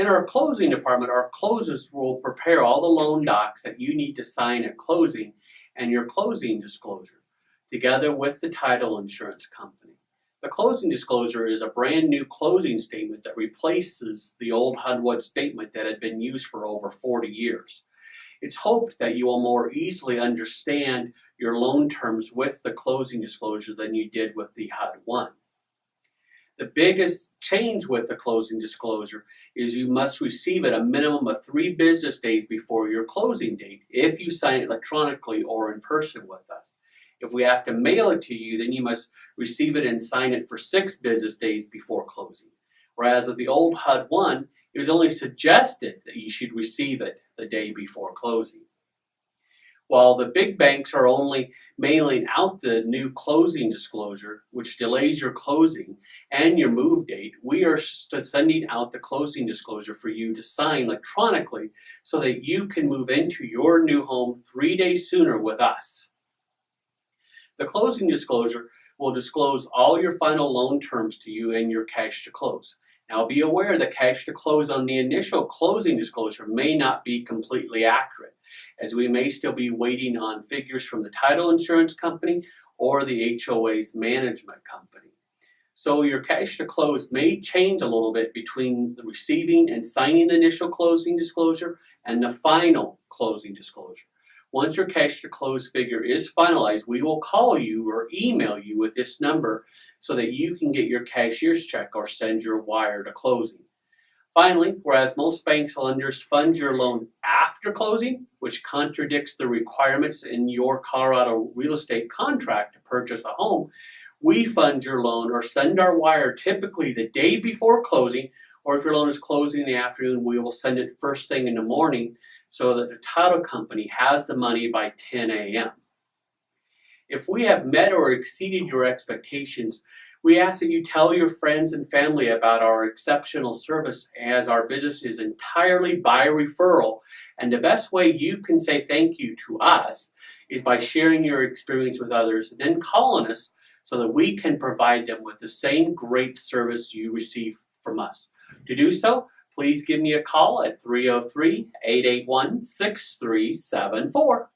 In our closing department, our closers will prepare all the loan docs that you need to sign at closing and your closing disclosure, together with the title insurance company. The closing disclosure is a brand new closing statement that replaces the old HUD-1 statement that had been used for over 40 years. It's hoped that you will more easily understand your loan terms with the closing disclosure than you did with the HUD-1. The biggest change with the closing disclosure is you must receive it a minimum of 3 business days before your closing date if you sign it electronically or in person with us. If we have to mail it to you, then you must receive it and sign it for 6 business days before closing. Whereas with the old HUD-1, it was only suggested that you should receive it the day before closing. While the big banks are only mailing out the new closing disclosure, which delays your closing and your move date, we are sending out the closing disclosure for you to sign electronically so that you can move into your new home 3 days sooner with us. The closing disclosure will disclose all your final loan terms to you and your cash to close. Now be aware that cash to close on the initial closing disclosure may not be completely accurate, as we may still be waiting on figures from the title insurance company or the HOA's management company. So your cash to close may change a little bit between the receiving and signing the initial closing disclosure and the final closing disclosure. Once your cash to close figure is finalized, we will call you or email you with this number so that you can get your cashier's check or send your wire to closing. Finally, whereas most bank lenders fund your loan after closing, which contradicts the requirements in your Colorado real estate contract to purchase a home, we fund your loan or send our wire typically the day before closing, or if your loan is closing in the afternoon, we will send it first thing in the morning so that the title company has the money by 10 a.m. If we have met or exceeded your expectations, we ask that you tell your friends and family about our exceptional service, as our business is entirely by referral, and the best way you can say thank you to us is by sharing your experience with others and then calling us so that we can provide them with the same great service you receive from us. To do so, please give me a call at 303-881-6374.